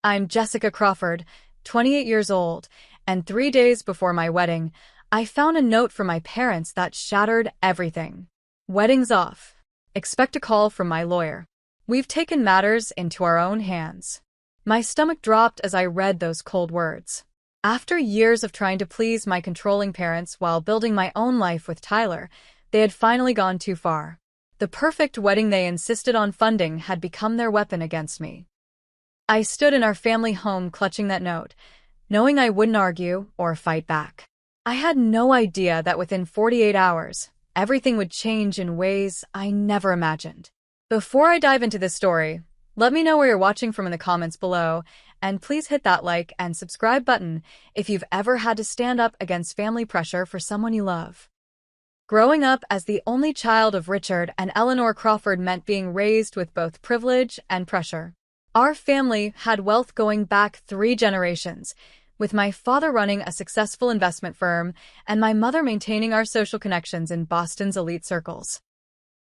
I'm Jessica Crawford, 28 years old, and 3 days before my wedding, I found a note from my parents that shattered everything. Wedding's off. Expect a call from my lawyer. We've taken matters into our own hands. My stomach dropped as I read those cold words. After years of trying to please my controlling parents while building my own life with Tyler, they had finally gone too far. The perfect wedding they insisted on funding had become their weapon against me. I stood in our family home clutching that note, knowing I wouldn't argue or fight back. I had no idea that within 48 hours, everything would change in ways I never imagined. Before I dive into this story, let me know where you're watching from in the comments below, and please hit that like and subscribe button if you've ever had to stand up against family pressure for someone you love. Growing up as the only child of Richard and Eleanor Crawford meant being raised with both privilege and pressure. Our family had wealth going back 3 generations, with my father running a successful investment firm and my mother maintaining our social connections in Boston's elite circles.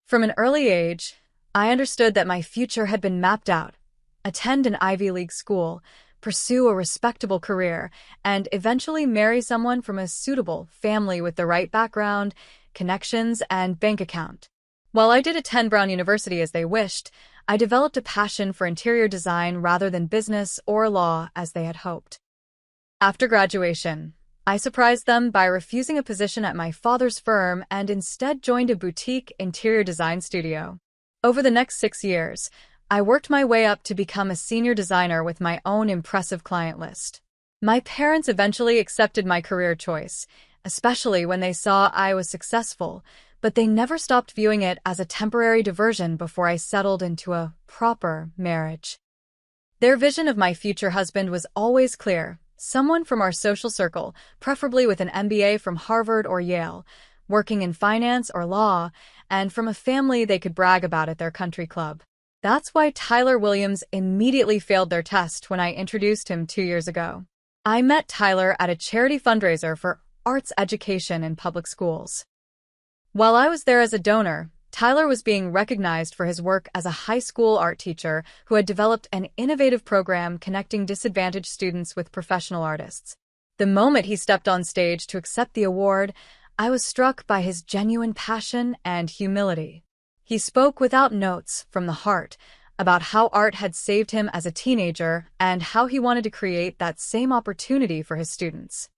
From an early age, I understood that my future had been mapped out: attend an Ivy League school, pursue a respectable career, and eventually marry someone from a suitable family with the right background, connections, and bank account. While I did attend Brown University as they wished, I developed a passion for interior design rather than business or law as they had hoped. After graduation, I surprised them by refusing a position at my father's firm and instead joined a boutique interior design studio. Over the next 6 years, I worked my way up to become a senior designer with my own impressive client list. My parents eventually accepted my career choice, especially when they saw I was successful, but they never stopped viewing it as a temporary diversion before I settled into a proper marriage. Their vision of my future husband was always clear: someone from our social circle, preferably with an MBA from Harvard or Yale, working in finance or law, and from a family they could brag about at their country club. That's why Tyler Williams immediately failed their test when I introduced him 2 years ago. I met Tyler at a charity fundraiser for arts education in public schools. While I was there as a donor, Tyler was being recognized for his work as a high school art teacher who had developed an innovative program connecting disadvantaged students with professional artists. The moment he stepped on stage to accept the award, I was struck by his genuine passion and humility. He spoke without notes, from the heart, about how art had saved him as a teenager and how he wanted to create that same opportunity for his students.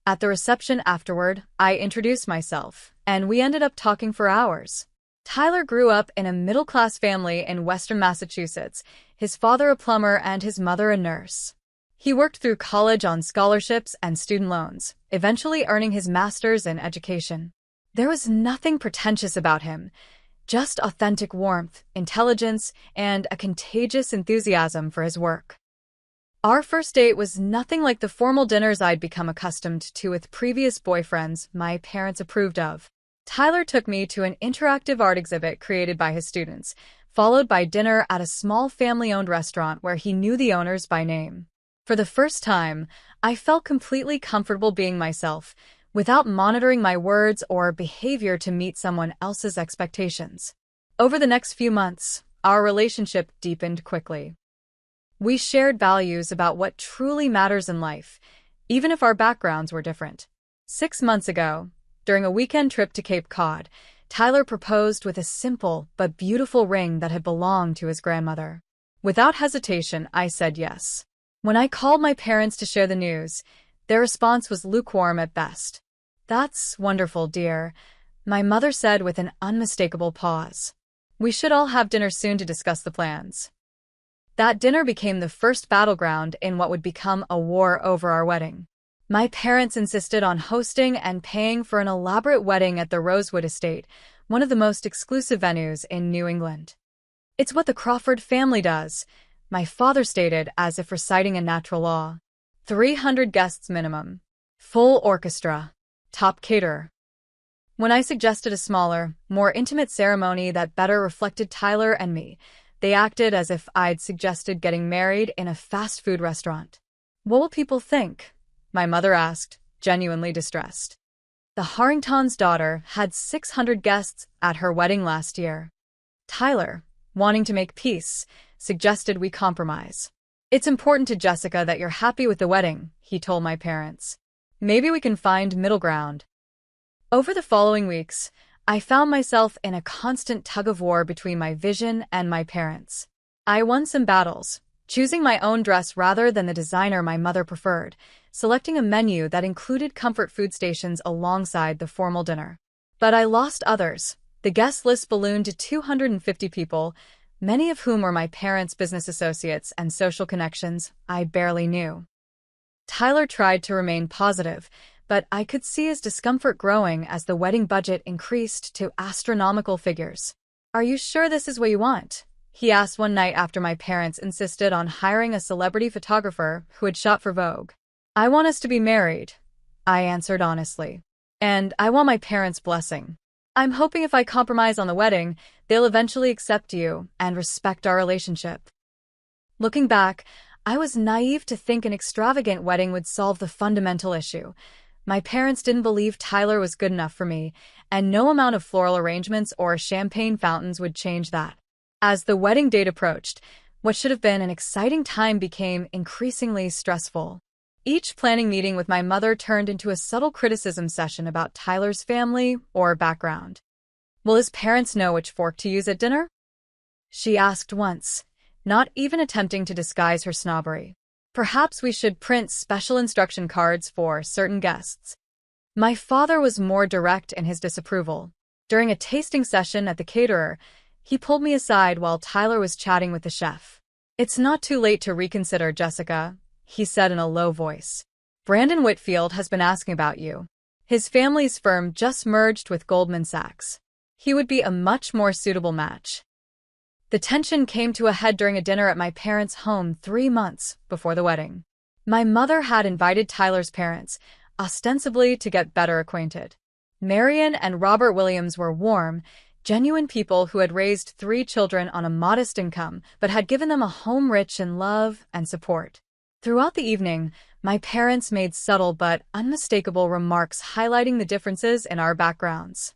At the reception afterward, I introduced myself, and we ended up talking for hours. Tyler grew up in a middle-class family in Western Massachusetts, his father a plumber and his mother a nurse. He worked through college on scholarships and student loans, eventually earning his master's in education. There was nothing pretentious about him, just authentic warmth, intelligence, and a contagious enthusiasm for his work. Our first date was nothing like the formal dinners I'd become accustomed to with previous boyfriends my parents approved of. Tyler took me to an interactive art exhibit created by his students, followed by dinner at a small family-owned restaurant where he knew the owners by name. For the first time, I felt completely comfortable being myself, without monitoring my words or behavior to meet someone else's expectations. Over the next few months, our relationship deepened quickly. We shared values about what truly matters in life, even if our backgrounds were different. 6 months ago, during a weekend trip to Cape Cod, Tyler proposed with a simple but beautiful ring that had belonged to his grandmother. Without hesitation, I said yes. When I called my parents to share the news, their response was lukewarm at best. "That's wonderful, dear," my mother said with an unmistakable pause. "We should all have dinner soon to discuss the plans." That dinner became the first battleground in what would become a war over our wedding. My parents insisted on hosting and paying for an elaborate wedding at the Rosewood Estate, one of the most exclusive venues in New England. "It's what the Crawford family does," my father stated as if reciting a natural law. 300 guests minimum. Full orchestra. Top caterer. When I suggested a smaller, more intimate ceremony that better reflected Tyler and me, they acted as if I'd suggested getting married in a fast food restaurant. "What will people think?" my mother asked, genuinely distressed. The Harrington's daughter had 600 guests at her wedding last year. Tyler, wanting to make peace, suggested we compromise. It's important to Jessica that you're happy with the wedding, he told my parents. Maybe we can find middle ground. Over the following weeks, I found myself in a constant tug-of-war between my vision and my parents. I won some battles, choosing my own dress rather than the designer my mother preferred, selecting a menu that included comfort food stations alongside the formal dinner. But I lost others. The guest list ballooned to 250 people, many of whom were my parents' business associates and social connections I barely knew. Tyler tried to remain positive, but I could see his discomfort growing as the wedding budget increased to astronomical figures. "Are you sure this is what you want?" he asked one night after my parents insisted on hiring a celebrity photographer who had shot for Vogue. "I want us to be married," I answered honestly. "And I want my parents' blessing. I'm hoping if I compromise on the wedding, they'll eventually accept you and respect our relationship." Looking back, I was naive to think an extravagant wedding would solve the fundamental issue. My parents didn't believe Tyler was good enough for me, and no amount of floral arrangements or champagne fountains would change that. As the wedding date approached, what should have been an exciting time became increasingly stressful. Each planning meeting with my mother turned into a subtle criticism session about Tyler's family or background. "Will his parents know which fork to use at dinner?" she asked once, not even attempting to disguise her snobbery. "Perhaps we should print special instruction cards for certain guests." My father was more direct in his disapproval. During a tasting session at the caterer, he pulled me aside while Tyler was chatting with the chef. "It's not too late to reconsider, Jessica," he said in a low voice. "Brandon Whitfield has been asking about you. His family's firm just merged with Goldman Sachs. He would be a much more suitable match." The tension came to a head during a dinner at my parents' home 3 months before the wedding. My mother had invited Tyler's parents, ostensibly to get better acquainted. Marion and Robert Williams were warm, genuine people who had raised 3 children on a modest income but had given them a home rich in love and support. Throughout the evening, my parents made subtle but unmistakable remarks highlighting the differences in our backgrounds.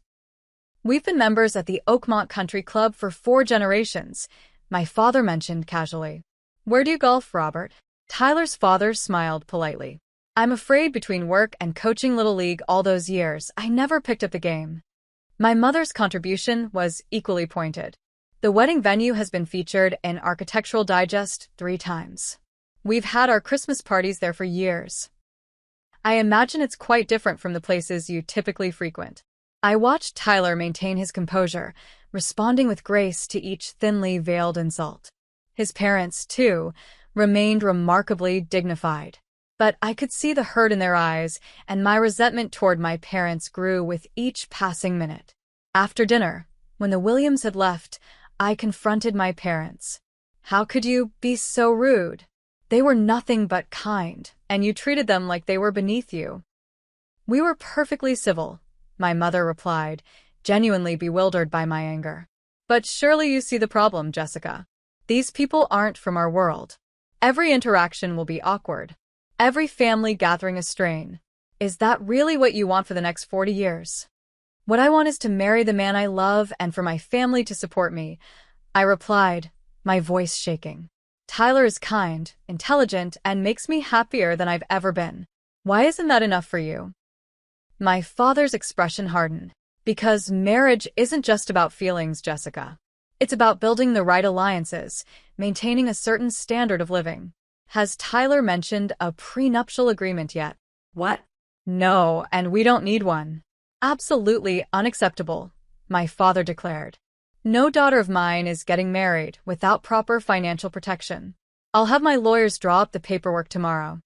"We've been members at the Oakmont Country Club for 4 generations, my father mentioned casually. "Where do you golf, Robert?" Tyler's father smiled politely. "I'm afraid between work and coaching Little League all those years, I never picked up the game." My mother's contribution was equally pointed. "The wedding venue has been featured in Architectural Digest 3 times. We've had our Christmas parties there for years. I imagine it's quite different from the places you typically frequent." I watched Tyler maintain his composure, responding with grace to each thinly veiled insult. His parents, too, remained remarkably dignified. But I could see the hurt in their eyes, and my resentment toward my parents grew with each passing minute. After dinner, when the Williams had left, I confronted my parents. "How could you be so rude? They were nothing but kind, and you treated them like they were beneath you." "We were perfectly civil," my mother replied, genuinely bewildered by my anger. "But surely you see the problem, Jessica. These people aren't from our world. Every interaction will be awkward. Every family gathering a strain. Is that really what you want for the next 40 years? "What I want is to marry the man I love and for my family to support me," I replied, my voice shaking. "Tyler is kind, intelligent, and makes me happier than I've ever been. Why isn't that enough for you?" My father's expression hardened. "Because marriage isn't just about feelings, Jessica. It's about building the right alliances, maintaining a certain standard of living. Has Tyler mentioned a prenuptial agreement yet?" "What?" "No, and we don't need one." "Absolutely unacceptable," my father declared. "No daughter of mine is getting married without proper financial protection. I'll have my lawyers draw up the paperwork tomorrow."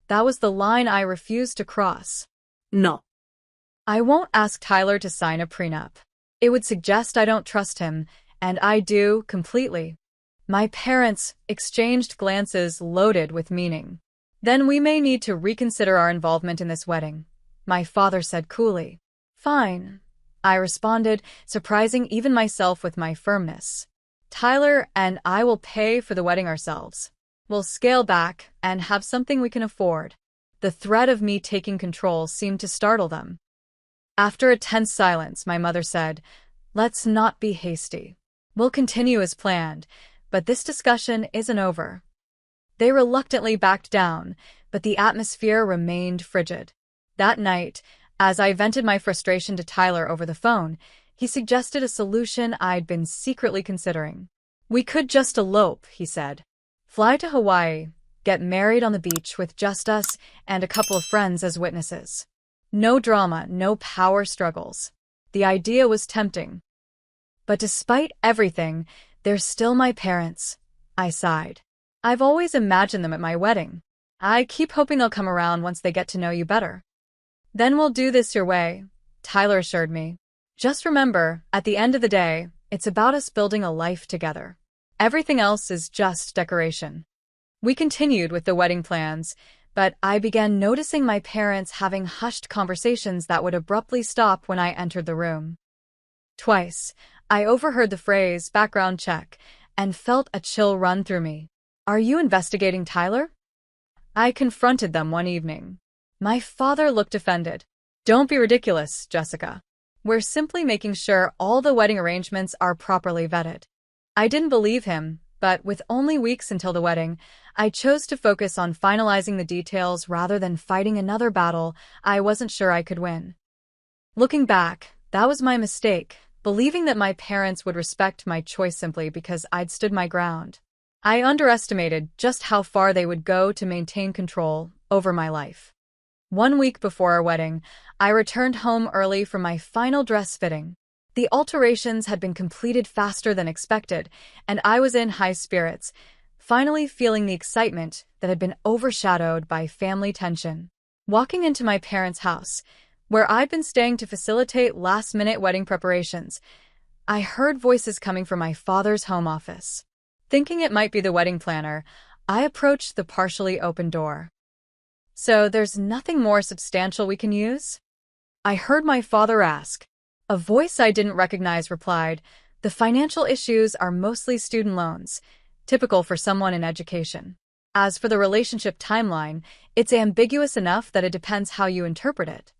That was the line I refused to cross. "No. I won't ask Tyler to sign a prenup. It would suggest I don't trust him, and I do completely." My parents exchanged glances loaded with meaning. "Then we may need to reconsider our involvement in this wedding," my father said coolly. "Fine," I responded, surprising even myself with my firmness. "Tyler and I will pay for the wedding ourselves. We'll scale back and have something we can afford." The threat of me taking control seemed to startle them. After a tense silence, my mother said, "Let's not be hasty. We'll continue as planned, but this discussion isn't over." They reluctantly backed down, but the atmosphere remained frigid. That night, as I vented my frustration to Tyler over the phone, he suggested a solution I'd been secretly considering. "We could just elope," he said. "Fly to Hawaii, get married on the beach with just us and a couple of friends as witnesses. No drama, no power struggles." The idea was tempting. But despite everything, they're still my parents, I sighed. "I've always imagined them at my wedding. I keep hoping they'll come around once they get to know you better." "Then we'll do this your way," Tyler assured me. "Just remember, at the end of the day, it's about us building a life together. Everything else is just decoration." We continued with the wedding plans, but I began noticing my parents having hushed conversations that would abruptly stop when I entered the room. Twice, I overheard the phrase "background check" and felt a chill run through me. "Are you investigating Tyler?" I confronted them one evening. My father looked offended. "Don't be ridiculous, Jessica. We're simply making sure all the wedding arrangements are properly vetted." I didn't believe him, but with only weeks until the wedding, I chose to focus on finalizing the details rather than fighting another battle I wasn't sure I could win. Looking back, that was my mistake, believing that my parents would respect my choice simply because I'd stood my ground. I underestimated just how far they would go to maintain control over my life. 1 week before our wedding, I returned home early for my final dress fitting. The alterations had been completed faster than expected, and I was in high spirits, finally feeling the excitement that had been overshadowed by family tension. Walking into my parents' house, where I'd been staying to facilitate last-minute wedding preparations, I heard voices coming from my father's home office. Thinking it might be the wedding planner, I approached the partially open door. "So there's nothing more substantial we can use?" I heard my father ask. A voice I didn't recognize replied, "The financial issues are mostly student loans, typical for someone in education. As for the relationship timeline, it's ambiguous enough that it depends how you interpret it."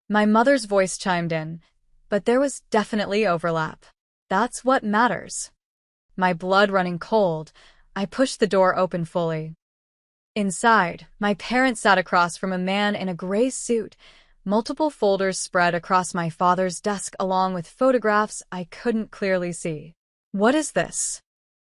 My mother's voice chimed in, but there was definitely overlap. "That's what matters." My blood running cold, I pushed the door open fully. Inside, my parents sat across from a man in a gray suit, multiple folders spread across my father's desk along with photographs I couldn't clearly see. "What is this?"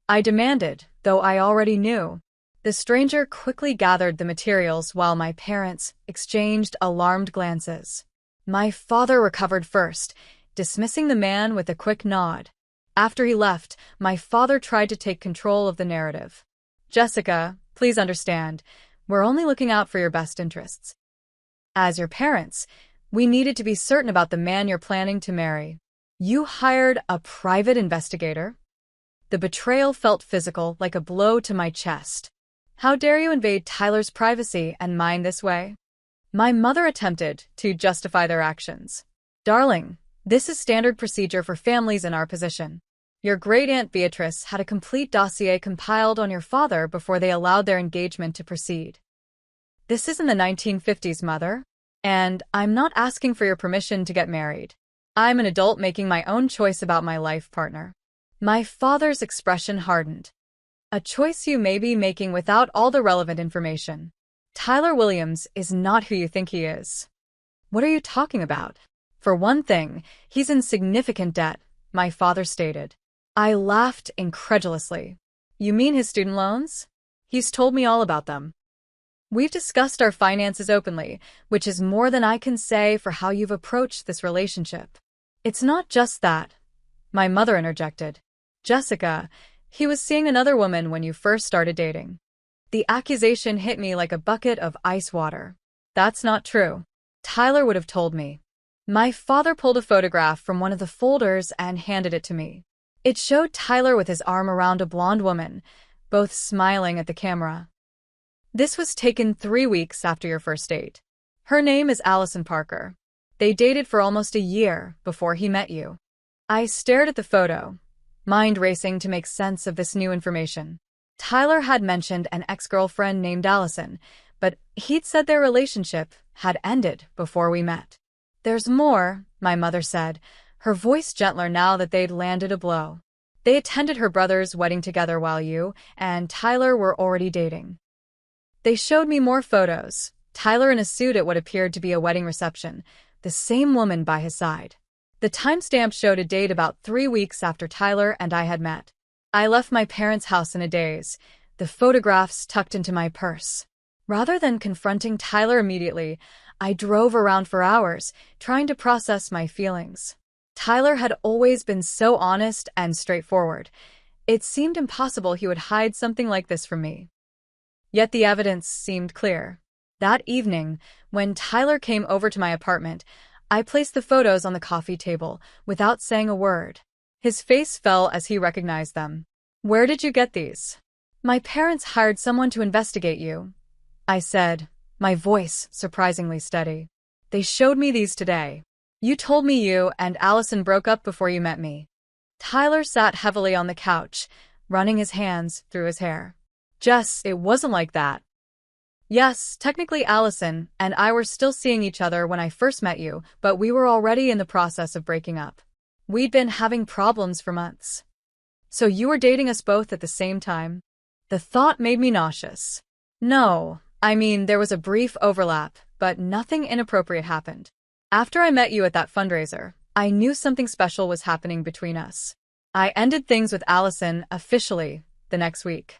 I demanded, though I already knew. The stranger quickly gathered the materials while my parents exchanged alarmed glances. My father recovered first, dismissing the man with a quick nod. After he left, my father tried to take control of the narrative. "Jessica, please understand, we're only looking out for your best interests. As your parents, we needed to be certain about the man you're planning to marry. You hired a private investigator?" The betrayal felt physical, like a blow to my chest. "How dare you invade Tyler's privacy and mine this way?" My mother attempted to justify their actions. "Darling, this is standard procedure for families in our position. Your great-aunt Beatrice had a complete dossier compiled on your father before they allowed their engagement to proceed. This isn't the 1950s, Mother, and I'm not asking for your permission to get married. I'm an adult making my own choice about my life partner." My father's expression hardened. "A choice you may be making without all the relevant information. Tyler Williams is not who you think he is." "What are you talking about?" "For one thing, he's in significant debt," my father stated. I laughed incredulously. "You mean his student loans?" "He's told me all about them. We've discussed our finances openly, which is more than I can say for how you've approached this relationship." "It's not just that," my mother interjected. "Jessica, he was seeing another woman when you first started dating." The accusation hit me like a bucket of ice water. "That's not true. Tyler would have told me." My father pulled a photograph from one of the folders and handed it to me. It showed Tyler with his arm around a blonde woman, both smiling at the camera. "This was taken 3 weeks after your first date. Her name is Allison Parker. They dated for almost a year before he met you." I stared at the photo, mind racing to make sense of this new information. Tyler had mentioned an ex-girlfriend named Allison, but he'd said their relationship had ended before we met. "There's more," my mother said, her voice gentler now that they'd landed a blow. They attended her brother's wedding together while you and Tyler were already dating. They showed me more photos. Tyler in a suit at what appeared to be a wedding reception, the same woman by his side. The timestamp showed a date about 3 weeks after Tyler and I had met. I left my parents' house in a daze, the photographs tucked into my purse. Rather than confronting Tyler immediately, I drove around for hours, trying to process my feelings. Tyler had always been so honest and straightforward. It seemed impossible he would hide something like this from me. Yet the evidence seemed clear. That evening, when Tyler came over to my apartment, I placed the photos on the coffee table without saying a word. His face fell as he recognized them. "Where did you get these?" "My parents hired someone to investigate you," I said, my voice surprisingly steady. "They showed me these today. You told me you and Allison broke up before you met me." Tyler sat heavily on the couch, running his hands through his hair. "Jess, it wasn't like that." "Yes, technically Allison and I were still seeing each other when I first met you, but we were already in the process of breaking up. We'd been having problems for months." "So you were dating us both at the same time?" The thought made me nauseous. "No, I mean there was a brief overlap, but nothing inappropriate happened. After I met you at that fundraiser, I knew something special was happening between us. I ended things with Allison officially the next week."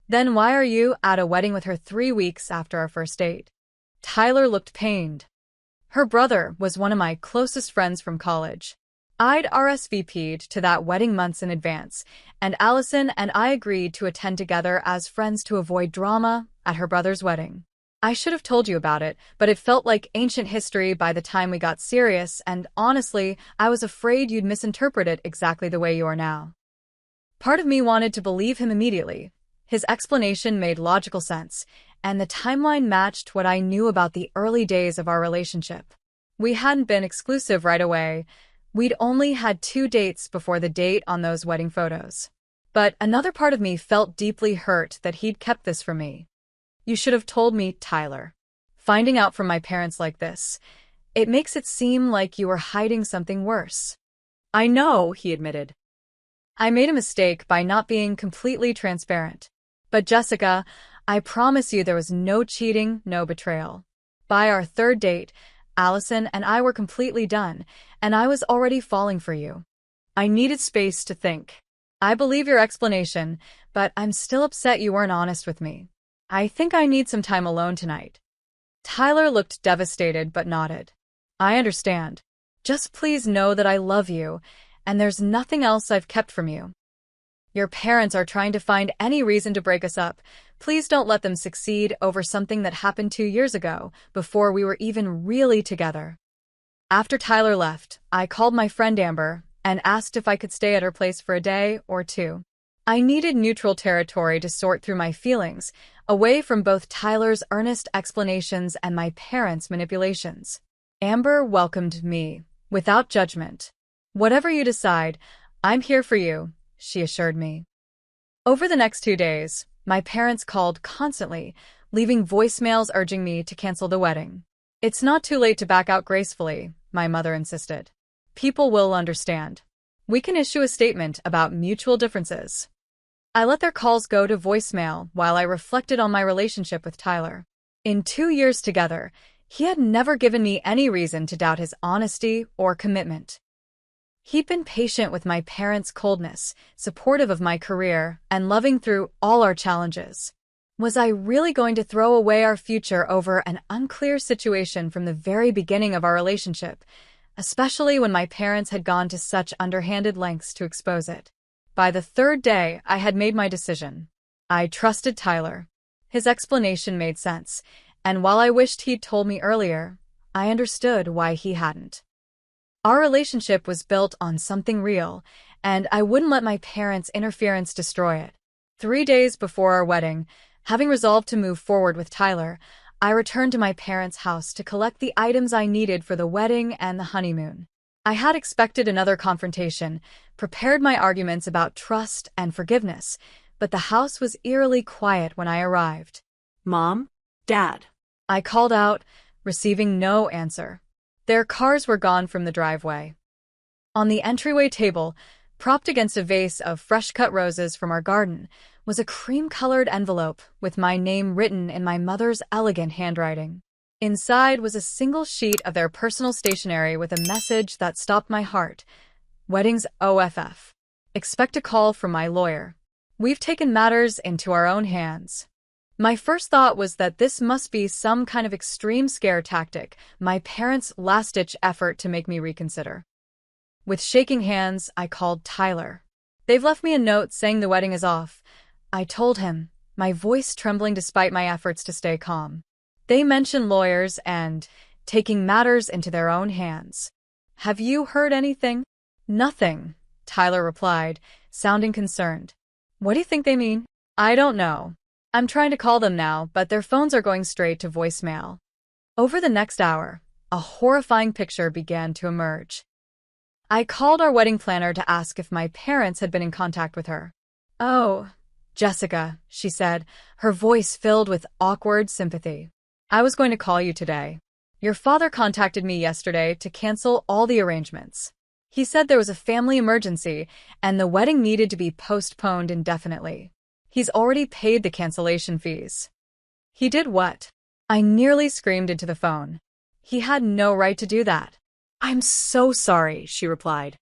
"Then why are you at a wedding with her 3 weeks after our first date?" Tyler looked pained. "Her brother was one of my closest friends from college. I'd RSVP'd to that wedding months in advance, and Allison and I agreed to attend together as friends to avoid drama at her brother's wedding. I should have told you about it, but it felt like ancient history by the time we got serious, and honestly, I was afraid you'd misinterpret it exactly the way you are now." Part of me wanted to believe him immediately. His explanation made logical sense, and the timeline matched what I knew about the early days of our relationship. We hadn't been exclusive right away. We'd only had 2 dates before the date on those wedding photos. But another part of me felt deeply hurt that he'd kept this from me. "You should have told me, Tyler. Finding out from my parents like this, it makes it seem like you were hiding something worse." "I know," he admitted. "I made a mistake by not being completely transparent. But Jessica, I promise you there was no cheating, no betrayal. By our 3rd date, Allison and I were completely done, and I was already falling for you. I needed space to think. I believe your explanation, but I'm still upset you weren't honest with me. I think I need some time alone tonight." Tyler looked devastated but nodded. "I understand. Just please know that I love you, and there's nothing else I've kept from you. Your parents are trying to find any reason to break us up. Please don't let them succeed over something that happened 2 years ago, before we were even really together." After Tyler left, I called my friend Amber and asked if I could stay at her place for a day or 2. I needed neutral territory to sort through my feelings, away from both Tyler's earnest explanations and my parents' manipulations. Amber welcomed me, without judgment. "Whatever you decide, I'm here for you," she assured me. Over the next 2 days, my parents called constantly, leaving voicemails urging me to cancel the wedding. "It's not too late to back out gracefully," my mother insisted. "People will understand. We can issue a statement about mutual differences." I let their calls go to voicemail while I reflected on my relationship with Tyler. In 2 years together, he had never given me any reason to doubt his honesty or commitment. He'd been patient with my parents' coldness, supportive of my career, and loving through all our challenges. Was I really going to throw away our future over an unclear situation from the very beginning of our relationship, especially when my parents had gone to such underhanded lengths to expose it? By the 3rd day, I had made my decision. I trusted Tyler. His explanation made sense, and while I wished he'd told me earlier, I understood why he hadn't. Our relationship was built on something real, and I wouldn't let my parents' interference destroy it. 3 days before our wedding, having resolved to move forward with Tyler, I returned to my parents' house to collect the items I needed for the wedding and the honeymoon. I had expected another confrontation, prepared my arguments about trust and forgiveness, but the house was eerily quiet when I arrived. "Mom? Dad?" I called out, receiving no answer. Their cars were gone from the driveway. On the entryway table, Propped against a vase of fresh-cut roses from our garden was a cream-colored envelope with my name written in my mother's elegant handwriting. Inside was a single sheet of their personal stationery with a message that stopped my heart. Weddings OFF. Expect a call from my lawyer. We've taken matters into our own hands. My first thought was that this must be some kind of extreme scare tactic, my parents' last-ditch effort to make me reconsider. With shaking hands, I called Tyler. They've left me a note saying the wedding is off. I told him, my voice trembling despite my efforts to stay calm. They mentioned lawyers and taking matters into their own hands. Have you heard anything? Nothing, Tyler replied, sounding concerned. What do you think they mean? I don't know. I'm trying to call them now, but their phones are going straight to voicemail. Over the next hour, a horrifying picture began to emerge. I called our wedding planner to ask if my parents had been in contact with her. Oh, Jessica, she said, her voice filled with awkward sympathy. I was going to call you today. Your father contacted me yesterday to cancel all the arrangements. He said there was a family emergency and the wedding needed to be postponed indefinitely. He's already paid the cancellation fees. He did what? I nearly screamed into the phone. He had no right to do that. I'm so sorry, she replied.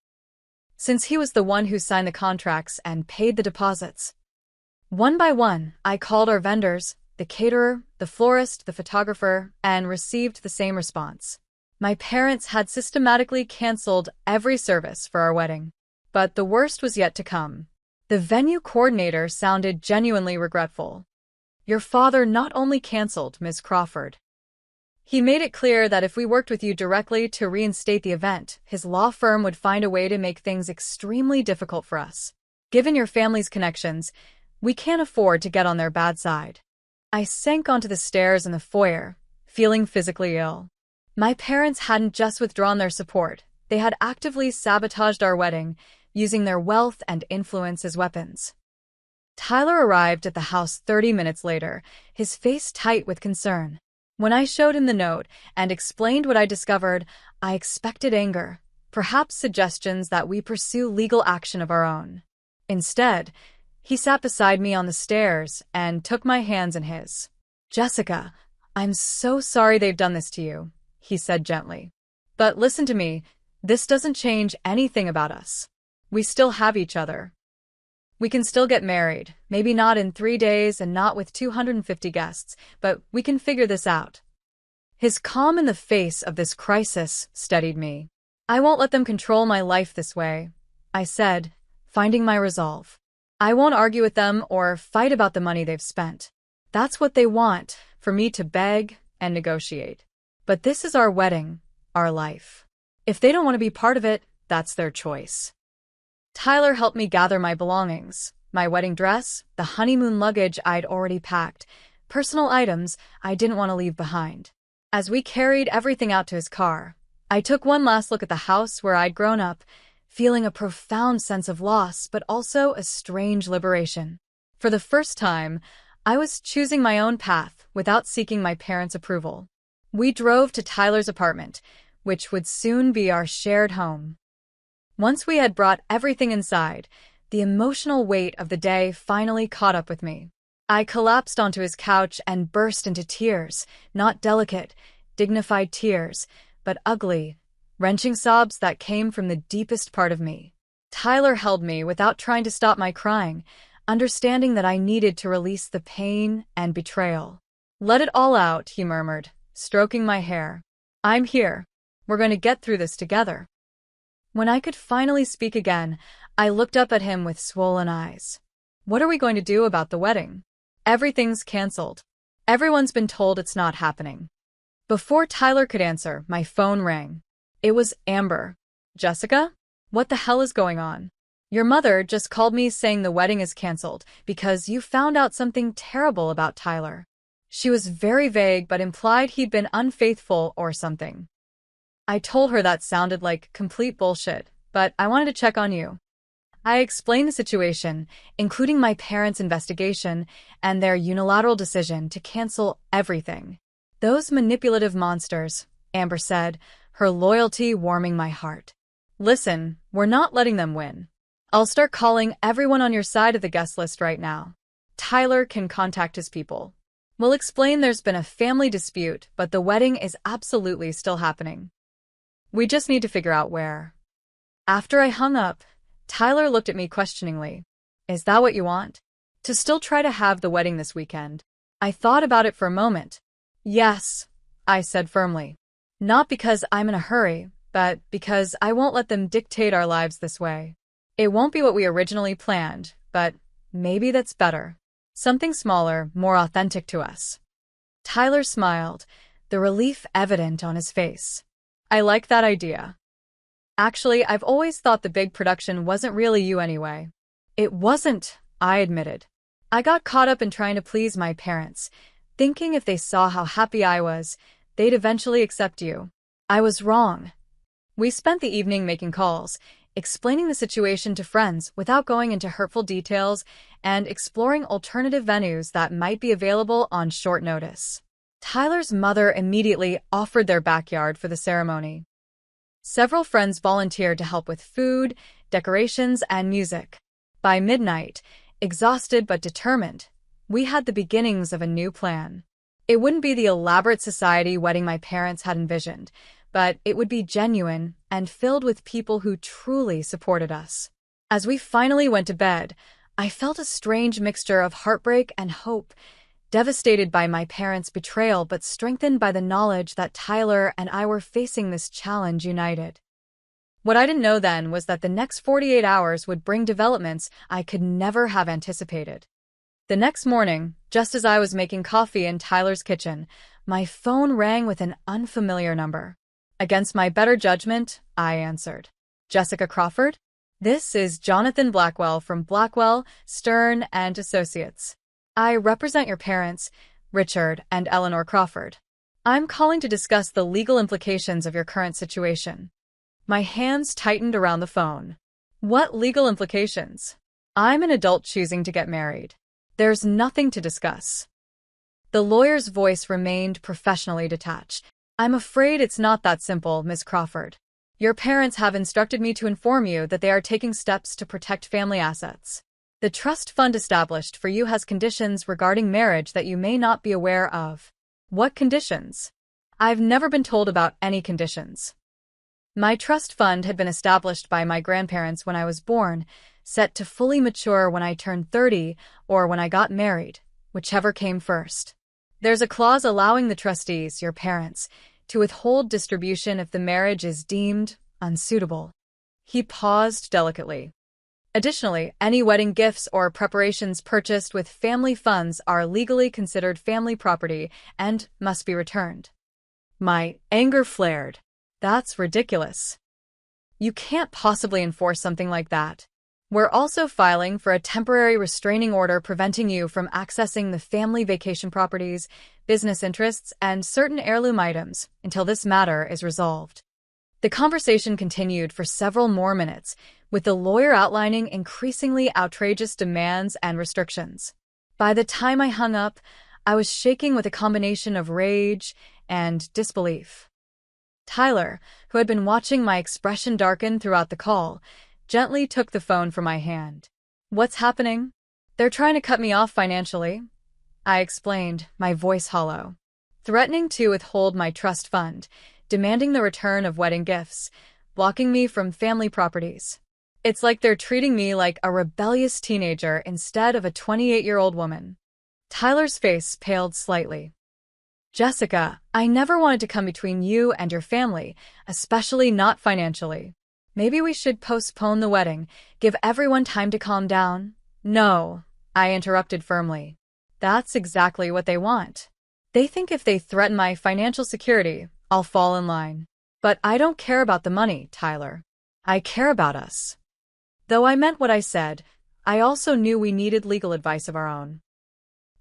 Since he was the one who signed the contracts and paid the deposits. One by one, I called our vendors, the caterer, the florist, the photographer, and received the same response. My parents had systematically canceled every service for our wedding. But the worst was yet to come. The venue coordinator sounded genuinely regretful. Your father not only canceled, Ms. Crawford. He made it clear that if we worked with you directly to reinstate the event, his law firm would find a way to make things extremely difficult for us. Given your family's connections, we can't afford to get on their bad side. I sank onto the stairs in the foyer, feeling physically ill. My parents hadn't just withdrawn their support, they had actively sabotaged our wedding, using their wealth and influence as weapons. Tyler arrived at the house 30 minutes later, his face tight with concern. When I showed him the note and explained what I discovered, I expected anger, perhaps suggestions that we pursue legal action of our own. Instead, he sat beside me on the stairs and took my hands in his. Jessica, I'm so sorry they've done this to you, he said gently. But listen to me, this doesn't change anything about us. We still have each other. We can still get married, maybe not in 3 days and not with 250 guests, but we can figure this out. His calm in the face of this crisis steadied me. I won't let them control my life this way, I said, finding my resolve. I won't argue with them or fight about the money they've spent. That's what they want, for me to beg and negotiate. But this is our wedding, our life. If they don't want to be part of it, that's their choice. Tyler helped me gather my belongings, my wedding dress, the honeymoon luggage I'd already packed, personal items I didn't want to leave behind. As we carried everything out to his car, I took one last look at the house where I'd grown up, feeling a profound sense of loss but also a strange liberation. For the first time, I was choosing my own path without seeking my parents' approval. We drove to Tyler's apartment, which would soon be our shared home. Once we had brought everything inside, the emotional weight of the day finally caught up with me. I collapsed onto his couch and burst into tears, not delicate, dignified tears, but ugly, wrenching sobs that came from the deepest part of me. Tyler held me without trying to stop my crying, understanding that I needed to release the pain and betrayal. Let it all out, he murmured, stroking my hair. I'm here. We're going to get through this together. When I could finally speak again, I looked up at him with swollen eyes. What are we going to do about the wedding? Everything's canceled. Everyone's been told it's not happening. Before Tyler could answer, my phone rang. It was Amber. Jessica? What the hell is going on? Your mother just called me saying the wedding is canceled because you found out something terrible about Tyler. She was very vague but implied he'd been unfaithful or something. I told her that sounded like complete bullshit, but I wanted to check on you. I explained the situation, including my parents' investigation and their unilateral decision to cancel everything. Those manipulative monsters, Amber said, her loyalty warming my heart. Listen, we're not letting them win. I'll start calling everyone on your side of the guest list right now. Tyler can contact his people. We'll explain there's been a family dispute, but the wedding is absolutely still happening. We just need to figure out where. After I hung up, Tyler looked at me questioningly. Is that what you want? To still try to have the wedding this weekend? I thought about it for a moment. Yes, I said firmly. Not because I'm in a hurry, but because I won't let them dictate our lives this way. It won't be what we originally planned, but maybe that's better. Something smaller, more authentic to us. Tyler smiled, the relief evident on his face. I like that idea. Actually, I've always thought the big production wasn't really you anyway. It wasn't, I admitted. I got caught up in trying to please my parents, thinking if they saw how happy I was, they'd eventually accept you. I was wrong. We spent the evening making calls, explaining the situation to friends without going into hurtful details, and exploring alternative venues that might be available on short notice. Tyler's mother immediately offered their backyard for the ceremony. Several friends volunteered to help with food, decorations, and music. By midnight, exhausted but determined, we had the beginnings of a new plan. It wouldn't be the elaborate society wedding my parents had envisioned, but it would be genuine and filled with people who truly supported us. As we finally went to bed, I felt a strange mixture of heartbreak and hope, devastated by my parents' betrayal but strengthened by the knowledge that Tyler and I were facing this challenge united. What I didn't know then was that the next 48 hours would bring developments I could never have anticipated. The next morning, just as I was making coffee in Tyler's kitchen, my phone rang with an unfamiliar number. Against my better judgment, I answered. Jessica Crawford? This is Jonathan Blackwell from Blackwell, Stern and Associates. I represent your parents, Richard and Eleanor Crawford. I'm calling to discuss the legal implications of your current situation. My hands tightened around the phone. What legal implications? I'm an adult choosing to get married. There's nothing to discuss. The lawyer's voice remained professionally detached. I'm afraid it's not that simple, Miss Crawford. Your parents have instructed me to inform you that they are taking steps to protect family assets. The trust fund established for you has conditions regarding marriage that you may not be aware of. What conditions? I've never been told about any conditions. My trust fund had been established by my grandparents when I was born, set to fully mature when I turned 30 or when I got married, whichever came first. There's a clause allowing the trustees, your parents, to withhold distribution if the marriage is deemed unsuitable. He paused delicately. Additionally, any wedding gifts or preparations purchased with family funds are legally considered family property and must be returned. My anger flared. That's ridiculous. You can't possibly enforce something like that. We're also filing for a temporary restraining order preventing you from accessing the family vacation properties, business interests, and certain heirloom items until this matter is resolved. The conversation continued for several more minutes, with the lawyer outlining increasingly outrageous demands and restrictions. By the time I hung up, I was shaking with a combination of rage and disbelief. Tyler, who had been watching my expression darken throughout the call, gently took the phone from my hand. What's happening? They're trying to cut me off financially, I explained, my voice hollow. Threatening to withhold my trust fund, demanding the return of wedding gifts, blocking me from family properties. It's like they're treating me like a rebellious teenager instead of a 28-year-old woman. Tyler's face paled slightly. Jessica, I never wanted to come between you and your family, especially not financially. Maybe we should postpone the wedding, give everyone time to calm down. No, I interrupted firmly. That's exactly what they want. They think if they threaten my financial security, I'll fall in line. But I don't care about the money, Tyler. I care about us. Though I meant what I said, I also knew we needed legal advice of our own.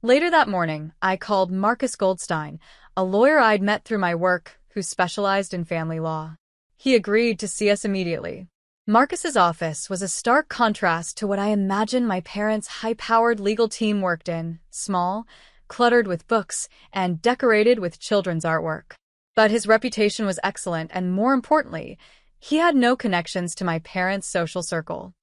Later that morning, I called Marcus Goldstein, a lawyer I'd met through my work who specialized in family law. He agreed to see us immediately. Marcus's office was a stark contrast to what I imagined my parents' high-powered legal team worked in, small, cluttered with books, and decorated with children's artwork. But his reputation was excellent, and more importantly, he had no connections to my parents' social circle.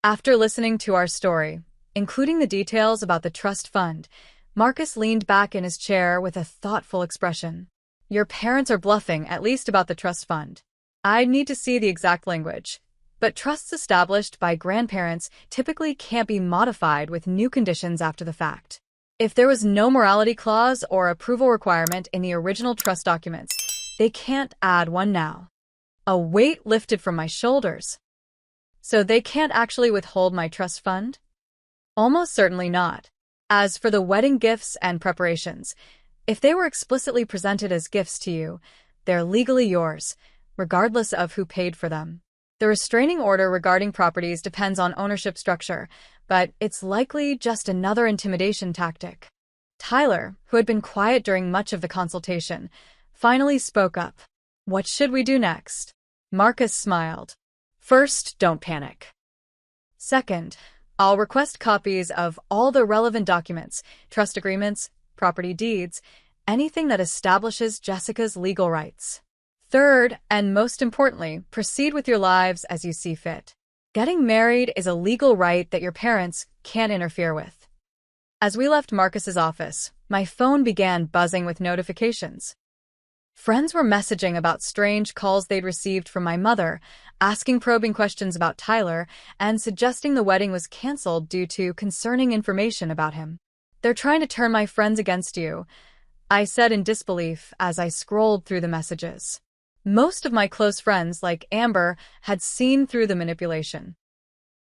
After listening to our story, including the details about the trust fund, Marcus leaned back in his chair with a thoughtful expression. Your parents are bluffing, at least about the trust fund. I'd need to see the exact language. But trusts established by grandparents typically can't be modified with new conditions after the fact. If there was no morality clause or approval requirement in the original trust documents, they can't add one now. A weight lifted from my shoulders. So they can't actually withhold my trust fund? Almost certainly not. As for the wedding gifts and preparations, if they were explicitly presented as gifts to you, they're legally yours, regardless of who paid for them. The restraining order regarding properties depends on ownership structure, but it's likely just another intimidation tactic. Tyler, who had been quiet during much of the consultation, finally spoke up. What should we do next? Marcus smiled. First, don't panic. Second, I'll request copies of all the relevant documents, trust agreements, property deeds, anything that establishes Jessica's legal rights. Third, and most importantly, proceed with your lives as you see fit. Getting married is a legal right that your parents can't interfere with. As we left Marcus's office, my phone began buzzing with notifications. Friends were messaging about strange calls they'd received from my mother, asking probing questions about Tyler, and suggesting the wedding was canceled due to concerning information about him. They're trying to turn my friends against you, I said in disbelief as I scrolled through the messages. Most of my close friends, like Amber, had seen through the manipulation.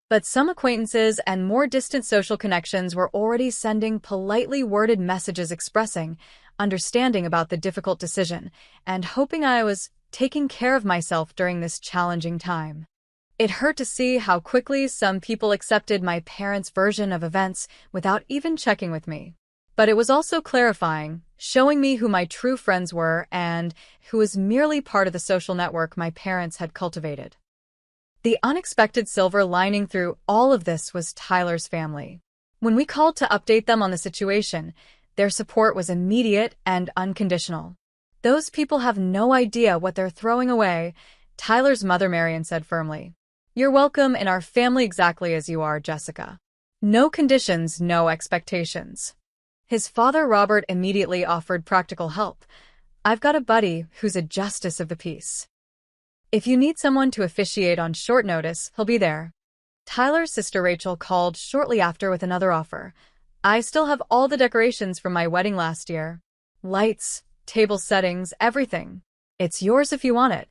But some acquaintances and more distant social connections were already sending politely worded messages expressing understanding about the difficult decision and hoping I was taking care of myself during this challenging time. It hurt to see how quickly some people accepted my parents' version of events without even checking with me. But it was also clarifying, showing me who my true friends were and who was merely part of the social network my parents had cultivated. The unexpected silver lining through all of this was Tyler's family. When we called to update them on the situation, their support was immediate and unconditional. Those people have no idea what they're throwing away, Tyler's mother Marion said firmly. You're welcome in our family exactly as you are, Jessica. No conditions, no expectations. His father Robert immediately offered practical help. I've got a buddy who's a justice of the peace. If you need someone to officiate on short notice, he'll be there. Tyler's sister Rachel called shortly after with another offer. I still have all the decorations from my wedding last year. Lights, table settings, everything. It's yours if you want it.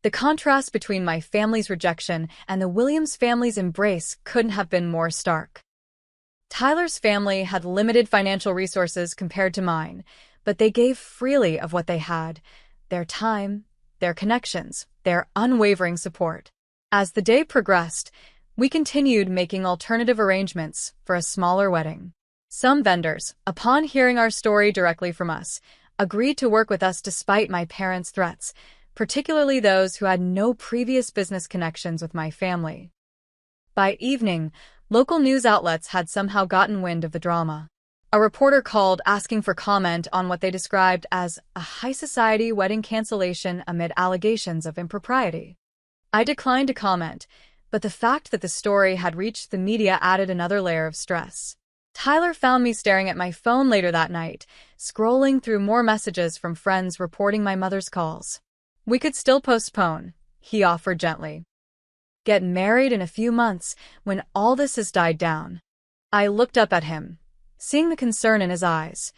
The contrast between my family's rejection and the Williams family's embrace couldn't have been more stark. Tyler's family had limited financial resources compared to mine, but they gave freely of what they had, their time, their connections, their unwavering support. As the day progressed, we continued making alternative arrangements for a smaller wedding. Some vendors, upon hearing our story directly from us, agreed to work with us despite my parents' threats, particularly those who had no previous business connections with my family. By evening, local news outlets had somehow gotten wind of the drama. A reporter called asking for comment on what they described as a high-society wedding cancellation amid allegations of impropriety. I declined to comment, but the fact that the story had reached the media added another layer of stress. Tyler found me staring at my phone later that night, scrolling through more messages from friends reporting my mother's calls. We could still postpone, he offered gently. Get married in a few months when all this has died down. I looked up at him, seeing the concern in his eyes,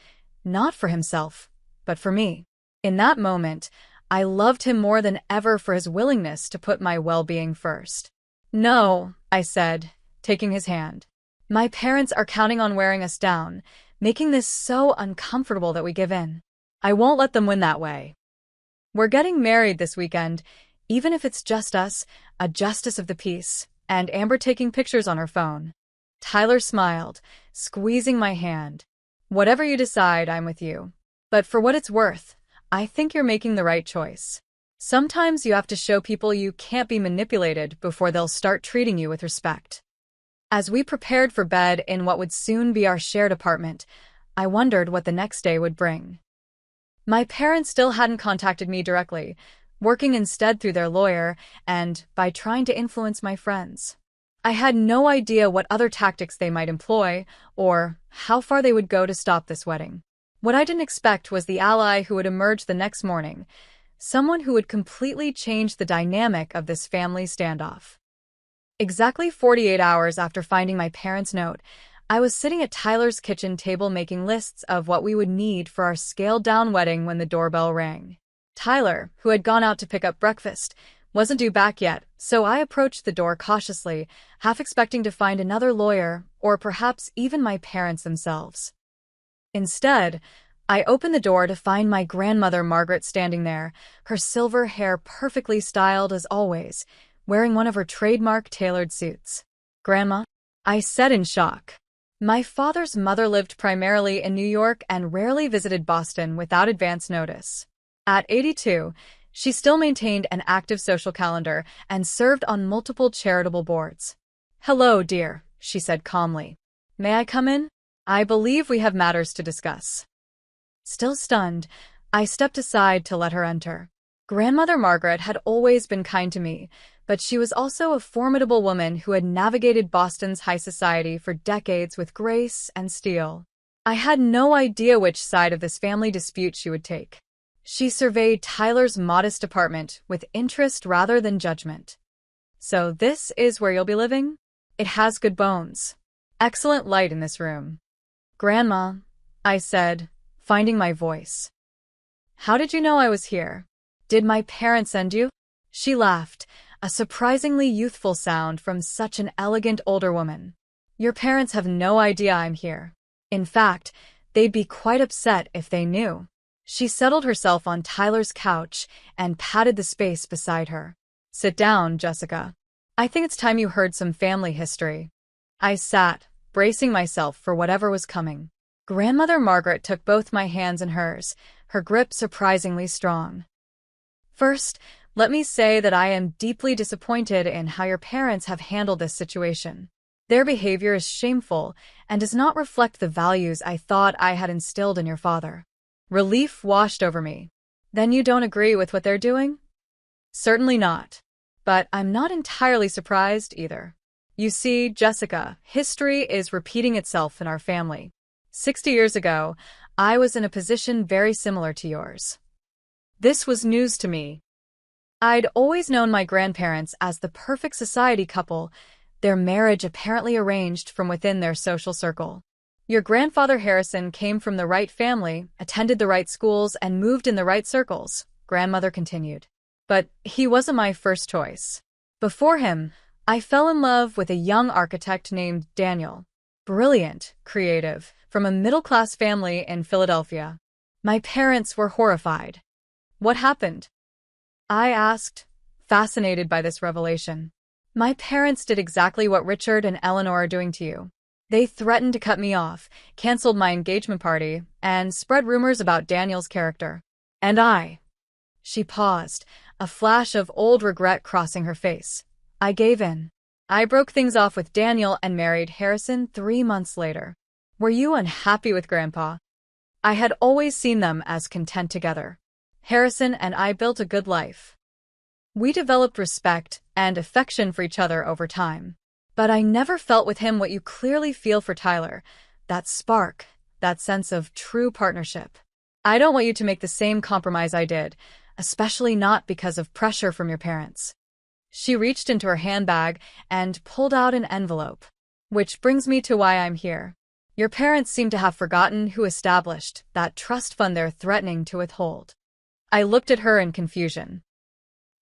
not for himself, but for me. In that moment, I loved him more than ever for his willingness to put my well-being first. No, I said, taking his hand. My parents are counting on wearing us down, making this so uncomfortable that we give in. I won't let them win that way. We're getting married this weekend, even if it's just us, a justice of the peace, and Amber taking pictures on her phone. Tyler smiled, squeezing my hand. Whatever you decide, I'm with you. But for what it's worth, I think you're making the right choice. Sometimes you have to show people you can't be manipulated before they'll start treating you with respect. As we prepared for bed in what would soon be our shared apartment, I wondered what the next day would bring. My parents still hadn't contacted me directly, working instead through their lawyer and by trying to influence my friends. I had no idea what other tactics they might employ, or how far they would go to stop this wedding. What I didn't expect was the ally who would emerge the next morning, someone who would completely change the dynamic of this family standoff. Exactly 48 hours after finding my parents' note, I was sitting at Tyler's kitchen table making lists of what we would need for our scaled-down wedding when the doorbell rang. Tyler, who had gone out to pick up breakfast, wasn't due back yet, so I approached the door cautiously, half expecting to find another lawyer, or perhaps even my parents themselves. Instead, I opened the door to find my grandmother Margaret standing there, her silver hair perfectly styled as always, wearing one of her trademark tailored suits. "Grandma?" I said in shock. My father's mother lived primarily in New York and rarely visited Boston without advance notice. At 82, she still maintained an active social calendar and served on multiple charitable boards. "Hello, dear," she said calmly. "May I come in? I believe we have matters to discuss." Still stunned, I stepped aside to let her enter. Grandmother Margaret had always been kind to me, but she was also a formidable woman who had navigated Boston's high society for decades with grace and steel. I had no idea which side of this family dispute she would take. She surveyed Tyler's modest apartment with interest rather than judgment. "So this is where you'll be living? It has good bones. Excellent light in this room." "Grandma," I said, finding my voice. "How did you know I was here? Did my parents send you?" She laughed, a surprisingly youthful sound from such an elegant older woman. "Your parents have no idea I'm here. In fact, they'd be quite upset if they knew." She settled herself on Tyler's couch and patted the space beside her. "Sit down, Jessica. I think it's time you heard some family history." I sat, bracing myself for whatever was coming. Grandmother Margaret took both my hands in hers, her grip surprisingly strong. "First, let me say that I am deeply disappointed in how your parents have handled this situation. Their behavior is shameful and does not reflect the values I thought I had instilled in your father." Relief washed over me. "Then you don't agree with what they're doing?" "Certainly not. But I'm not entirely surprised either. You see, Jessica, history is repeating itself in our family. 60 years ago, I was in a position very similar to yours." This was news to me. I'd always known my grandparents as the perfect society couple, their marriage apparently arranged from within their social circle. "Your grandfather Harrison came from the right family, attended the right schools, and moved in the right circles," Grandmother continued. "But he wasn't my first choice. Before him, I fell in love with a young architect named Daniel. Brilliant, creative, from a middle-class family in Philadelphia. My parents were horrified." "What happened?" I asked, fascinated by this revelation. "My parents did exactly what Richard and Eleanor are doing to you. They threatened to cut me off, canceled my engagement party, and spread rumors about Daniel's character. And I—" She paused, a flash of old regret crossing her face. "I gave in. I broke things off with Daniel and married Harrison 3 months later." "Were you unhappy with Grandpa?" "I had always seen them as content together. Harrison and I built a good life. We developed respect and affection for each other over time. But I never felt with him what you clearly feel for Tyler, that spark, that sense of true partnership. I don't want you to make the same compromise I did, especially not because of pressure from your parents." She reached into her handbag and pulled out an envelope. "Which brings me to why I'm here. Your parents seem to have forgotten who established that trust fund they're threatening to withhold." I looked at her in confusion.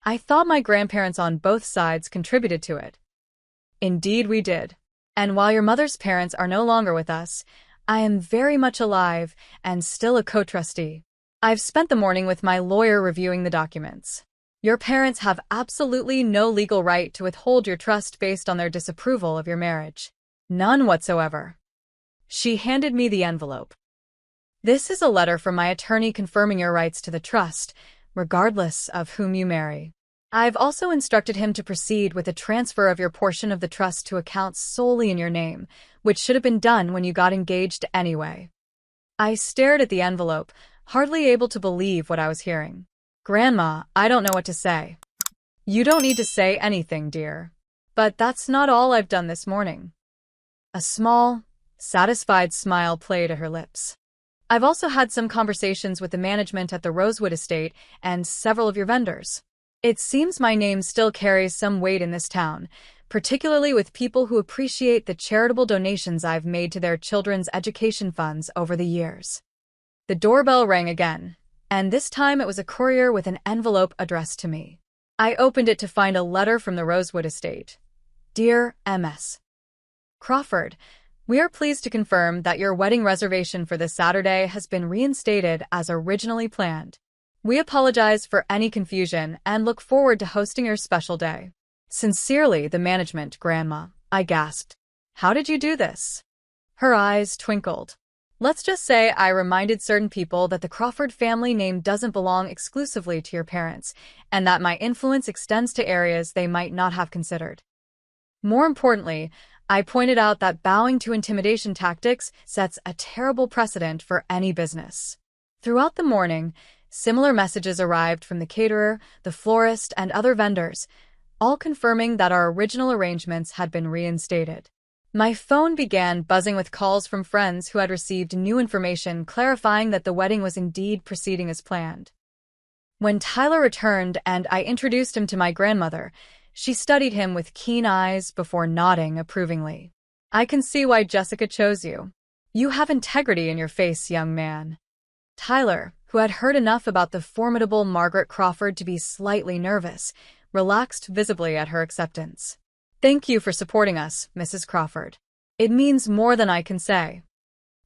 "I thought my grandparents on both sides contributed to it." "Indeed we did. And while your mother's parents are no longer with us, I am very much alive and still a co-trustee. I've spent the morning with my lawyer reviewing the documents. Your parents have absolutely no legal right to withhold your trust based on their disapproval of your marriage. None whatsoever." She handed me the envelope. "This is a letter from my attorney confirming your rights to the trust, regardless of whom you marry. I've also instructed him to proceed with a transfer of your portion of the trust to accounts solely in your name, which should have been done when you got engaged anyway." I stared at the envelope, hardly able to believe what I was hearing. "Grandma, I don't know what to say." "You don't need to say anything, dear. But that's not all I've done this morning. A small, satisfied smile played at her lips. I've also had some conversations with the management at the Rosewood estate and several of your vendors. It seems my name still carries some weight in this town, particularly with people who appreciate the charitable donations I've made to their children's education funds over the years. The doorbell rang again, and this time it was a courier with an envelope addressed to me. I opened it to find a letter from the Rosewood estate. Dear M.S. Crawford, we are pleased to confirm that your wedding reservation for this Saturday has been reinstated as originally planned. We apologize for any confusion and look forward to hosting your special day. Sincerely, the management, Grandma, I gasped. How did you do this? Her eyes twinkled. Let's just say I reminded certain people that the Crawford family name doesn't belong exclusively to your parents, and that my influence extends to areas they might not have considered. More importantly, I pointed out that bowing to intimidation tactics sets a terrible precedent for any business. Throughout the morning, similar messages arrived from the caterer, the florist, and other vendors, all confirming that our original arrangements had been reinstated. My phone began buzzing with calls from friends who had received new information clarifying that the wedding was indeed proceeding as planned. When Tyler returned and I introduced him to my grandmother, she studied him with keen eyes before nodding approvingly. I can see why Jessica chose you. You have integrity in your face, young man. Tyler, who had heard enough about the formidable Margaret Crawford to be slightly nervous, relaxed visibly at her acceptance. Thank you for supporting us, Mrs. Crawford. It means more than I can say.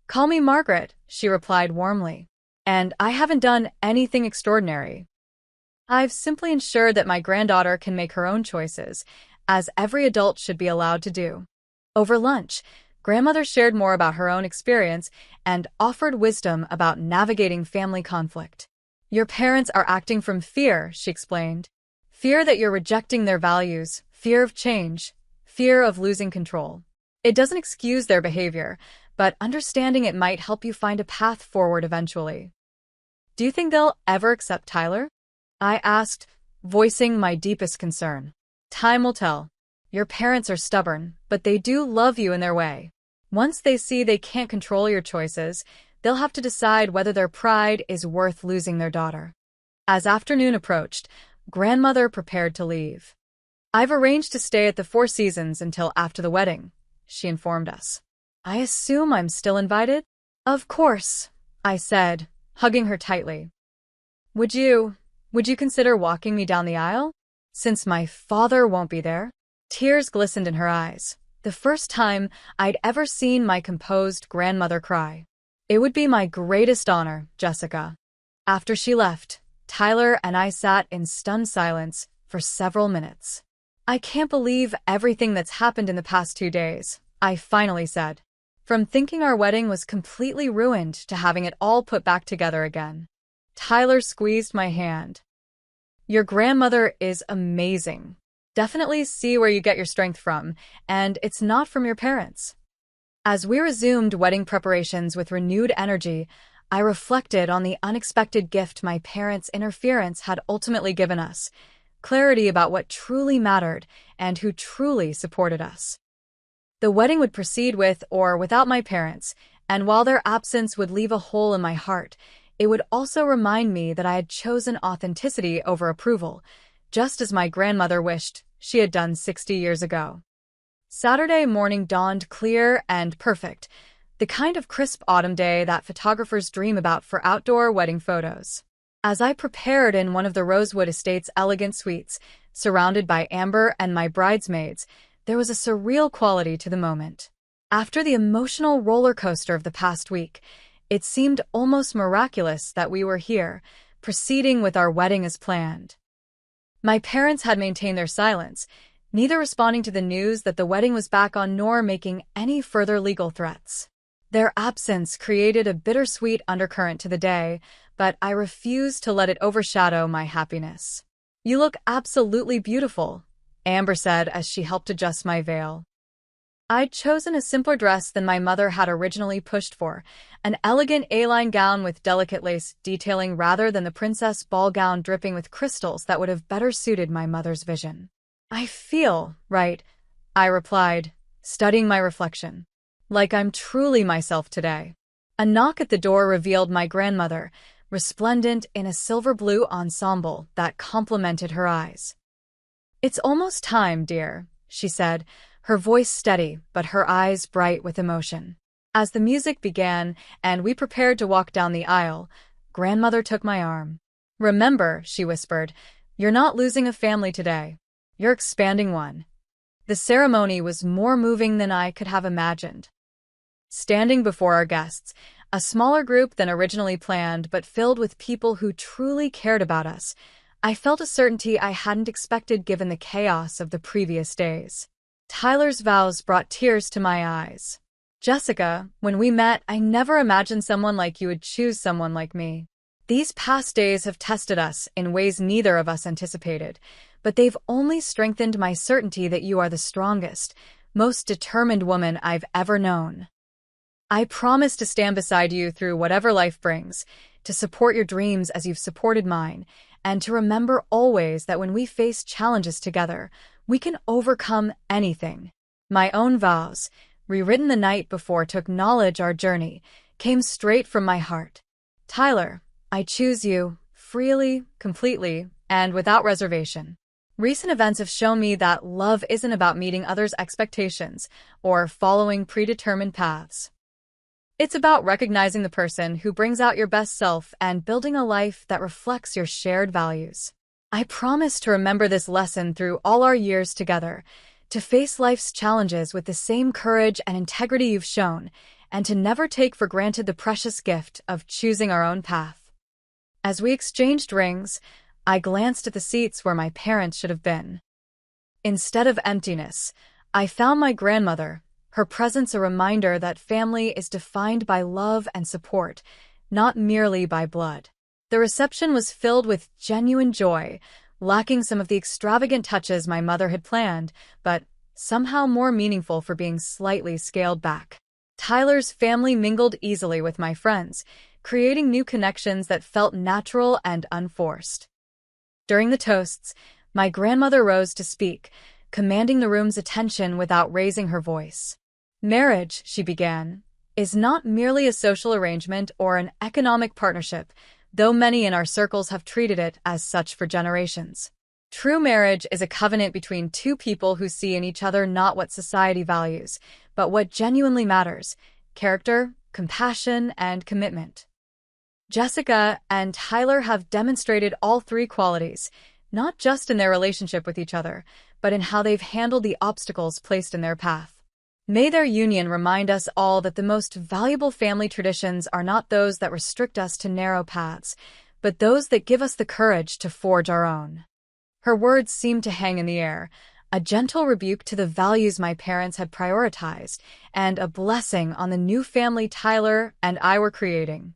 Call me Margaret, she replied warmly. And I haven't done anything extraordinary. I've simply ensured that my granddaughter can make her own choices, as every adult should be allowed to do. Over lunch, Grandmother shared more about her own experience and offered wisdom about navigating family conflict. Your parents are acting from fear, she explained. Fear that you're rejecting their values, fear of change, fear of losing control. It doesn't excuse their behavior, but understanding it might help you find a path forward eventually. Do you think they'll ever accept Tyler? I asked, voicing my deepest concern. Time will tell. Your parents are stubborn, but they do love you in their way. Once they see they can't control your choices, they'll have to decide whether their pride is worth losing their daughter. As afternoon approached, Grandmother prepared to leave. I've arranged to stay at the Four Seasons until after the wedding, she informed us. I assume I'm still invited? Of course, I said, hugging her tightly. Would you consider walking me down the aisle? Since my father won't be there? Tears glistened in her eyes, the first time I'd ever seen my composed grandmother cry. It would be my greatest honor, Jessica. After she left, Tyler and I sat in stunned silence for several minutes. I can't believe everything that's happened in the past 2 days, I finally said. From thinking our wedding was completely ruined to having it all put back together again. Tyler squeezed my hand. Your grandmother is amazing. Definitely see where you get your strength from, and it's not from your parents. As we resumed wedding preparations with renewed energy, I reflected on the unexpected gift my parents' interference had ultimately given us, clarity about what truly mattered and who truly supported us. The wedding would proceed with or without my parents, and while their absence would leave a hole in my heart, it would also remind me that I had chosen authenticity over approval, just as my grandmother wished she had done 60 years ago. Saturday morning dawned clear and perfect, the kind of crisp autumn day that photographers dream about for outdoor wedding photos. As I prepared in one of the Rosewood Estate's elegant suites, surrounded by Amber and my bridesmaids, there was a surreal quality to the moment. After the emotional roller coaster of the past week, it seemed almost miraculous that we were here, proceeding with our wedding as planned. My parents had maintained their silence, neither responding to the news that the wedding was back on nor making any further legal threats. Their absence created a bittersweet undercurrent to the day, but I refused to let it overshadow my happiness. You look absolutely beautiful, Amber said as she helped adjust my veil. I'd chosen a simpler dress than my mother had originally pushed for, an elegant A-line gown with delicate lace detailing rather than the princess ball gown dripping with crystals that would have better suited my mother's vision. I feel, right, I replied, studying my reflection. Like I'm truly myself today. A knock at the door revealed my grandmother, resplendent in a silver-blue ensemble that complemented her eyes. "It's almost time, dear," she said, her voice steady but her eyes bright with emotion. As the music began and we prepared to walk down the aisle, grandmother took my arm. "Remember," she whispered, "you're not losing a family today. You're expanding one." The ceremony was more moving than I could have imagined. Standing before our guests, a smaller group than originally planned but filled with people who truly cared about us, I felt a certainty I hadn't expected given the chaos of the previous days. Tyler's vows brought tears to my eyes. "Jessica, when we met, I never imagined someone like you would choose someone like me. These past days have tested us in ways neither of us anticipated, but they've only strengthened my certainty that you are the strongest, most determined woman I've ever known. I promise to stand beside you through whatever life brings, to support your dreams as you've supported mine, and to remember always that when we face challenges together, we can overcome anything." My own vows, rewritten the night before to acknowledge our journey, came straight from my heart. "Tyler, I choose you, freely, completely, and without reservation." Recent events have shown me that love isn't about meeting others' expectations or following predetermined paths. It's about recognizing the person who brings out your best self and building a life that reflects your shared values. I promise to remember this lesson through all our years together, to face life's challenges with the same courage and integrity you've shown, and to never take for granted the precious gift of choosing our own path. As we exchanged rings, I glanced at the seats where my parents should have been. Instead of emptiness, I found my grandmother, her presence a reminder that family is defined by love and support, not merely by blood. The reception was filled with genuine joy, lacking some of the extravagant touches my mother had planned, but somehow more meaningful for being slightly scaled back. Tyler's family mingled easily with my friends, creating new connections that felt natural and unforced. During the toasts, my grandmother rose to speak, commanding the room's attention without raising her voice. "Marriage," she began, "is not merely a social arrangement or an economic partnership, though many in our circles have treated it as such for generations. True marriage is a covenant between two people who see in each other not what society values, but what genuinely matters: character, compassion, and commitment." Jessica and Tyler have demonstrated all three qualities, not just in their relationship with each other, but in how they've handled the obstacles placed in their path. May their union remind us all that the most valuable family traditions are not those that restrict us to narrow paths, but those that give us the courage to forge our own. Her words seemed to hang in the air, a gentle rebuke to the values my parents had prioritized, and a blessing on the new family Tyler and I were creating.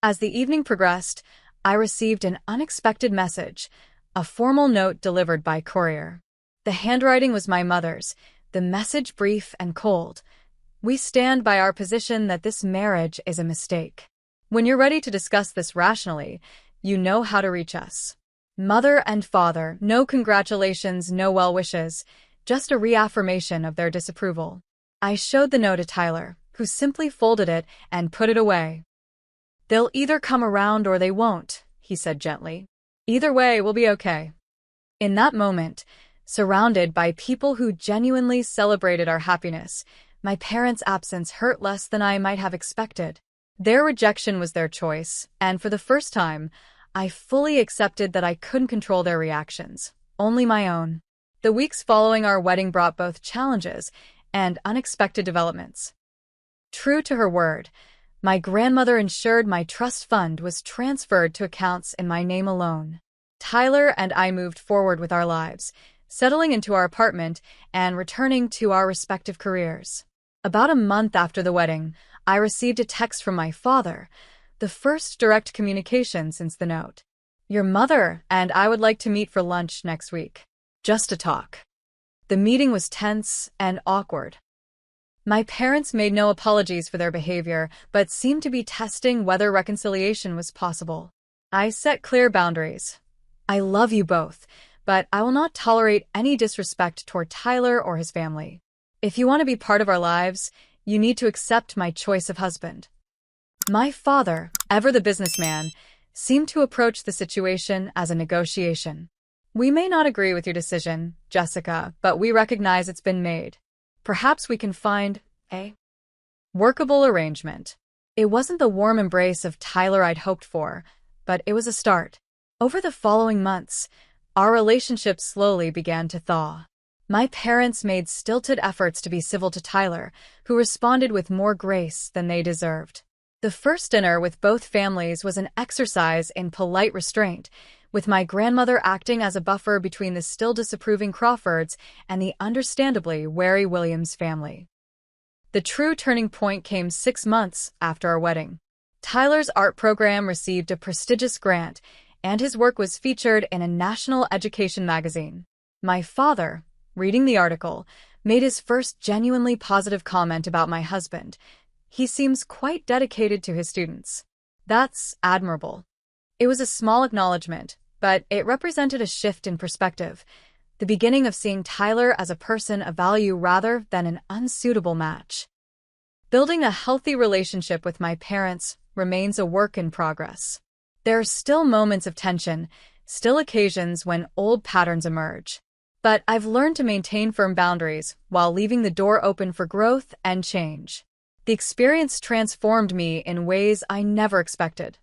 As the evening progressed, I received an unexpected message, a formal note delivered by courier. The handwriting was my mother's, the message brief and cold. "We stand by our position that this marriage is a mistake. When you're ready to discuss this rationally, you know how to reach us." Mother and father, no congratulations, no well wishes, just a reaffirmation of their disapproval. I showed the note to Tyler, who simply folded it and put it away. "They'll either come around or they won't," he said gently. "Either way, we'll be okay." In that moment, surrounded by people who genuinely celebrated our happiness, my parents' absence hurt less than I might have expected. Their rejection was their choice, and for the first time, I fully accepted that I couldn't control their reactions, only my own. The weeks following our wedding brought both challenges and unexpected developments. True to her word, my grandmother ensured my trust fund was transferred to accounts in my name alone. Tyler and I moved forward with our lives, settling into our apartment and returning to our respective careers. About a month after the wedding, I received a text from my father, the first direct communication since the note. "Your mother and I would like to meet for lunch next week. Just to talk." The meeting was tense and awkward. My parents made no apologies for their behavior, but seemed to be testing whether reconciliation was possible. I set clear boundaries. "I love you both, but I will not tolerate any disrespect toward Tyler or his family. If you want to be part of our lives, you need to accept my choice of husband." My father, ever the businessman, seemed to approach the situation as a negotiation. "We may not agree with your decision, Jessica, but we recognize it's been made. Perhaps we can find a workable arrangement." It wasn't the warm embrace of Tyler I'd hoped for, but it was a start. Over the following months, our relationship slowly began to thaw. My parents made stilted efforts to be civil to Tyler, who responded with more grace than they deserved. The first dinner with both families was an exercise in polite restraint, with my grandmother acting as a buffer between the still disapproving Crawfords and the understandably wary Williams family. The true turning point came 6 months after our wedding. Tyler's art program received a prestigious grant, and his work was featured in a national education magazine. My father, reading the article, made his first genuinely positive comment about my husband. "He seems quite dedicated to his students." That's admirable. It was a small acknowledgement, but it represented a shift in perspective, the beginning of seeing Tyler as a person of value rather than an unsuitable match. Building a healthy relationship with my parents remains a work in progress. There are still moments of tension, still occasions when old patterns emerge. But I've learned to maintain firm boundaries while leaving the door open for growth and change. The experience transformed me in ways I never expected.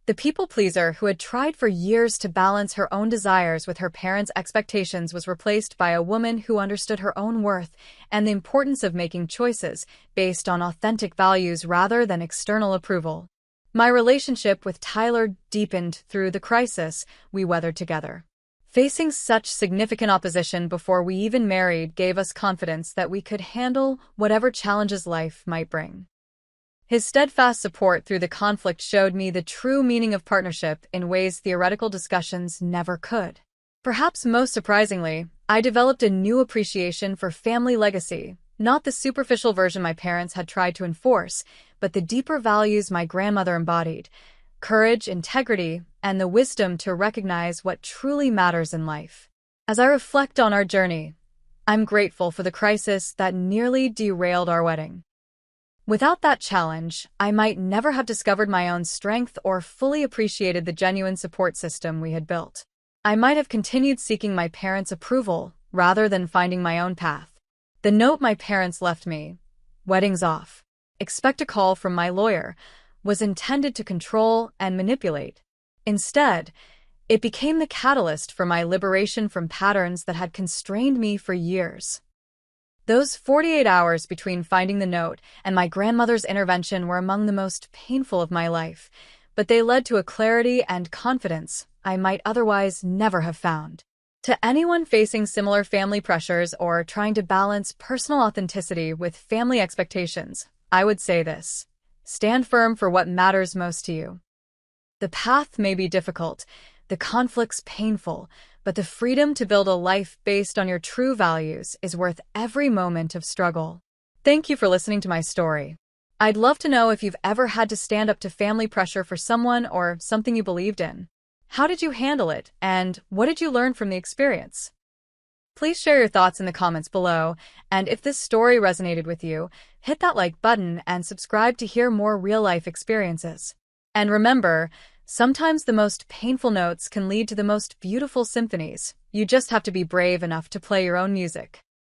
The people-pleaser who had tried for years to balance her own desires with her parents' expectations was replaced by a woman who understood her own worth and the importance of making choices based on authentic values rather than external approval. My relationship with Tyler deepened through the crisis we weathered together. Facing such significant opposition before we even married gave us confidence that we could handle whatever challenges life might bring. His steadfast support through the conflict showed me the true meaning of partnership in ways theoretical discussions never could. Perhaps most surprisingly, I developed a new appreciation for family legacy, not the superficial version my parents had tried to enforce, but the deeper values my grandmother embodied: courage, integrity, and the wisdom to recognize what truly matters in life. As I reflect on our journey, I'm grateful for the crisis that nearly derailed our wedding. Without that challenge, I might never have discovered my own strength or fully appreciated the genuine support system we had built. I might have continued seeking my parents' approval rather than finding my own path. The note my parents left me, "Wedding's off. Expect a call from my lawyer," was intended to control and manipulate. Instead, it became the catalyst for my liberation from patterns that had constrained me for years. Those 48 hours between finding the note and my grandmother's intervention were among the most painful of my life, but they led to a clarity and confidence I might otherwise never have found. To anyone facing similar family pressures or trying to balance personal authenticity with family expectations, I would say this: stand firm for what matters most to you. The path may be difficult, the conflicts painful, but the freedom to build a life based on your true values is worth every moment of struggle. Thank you for listening to my story. I'd love to know if you've ever had to stand up to family pressure for someone or something you believed in. How did you handle it, and what did you learn from the experience? Please share your thoughts in the comments below, and if this story resonated with you, hit that like button and subscribe to hear more real-life experiences. And remember, sometimes the most painful notes can lead to the most beautiful symphonies. You just have to be brave enough to play your own music.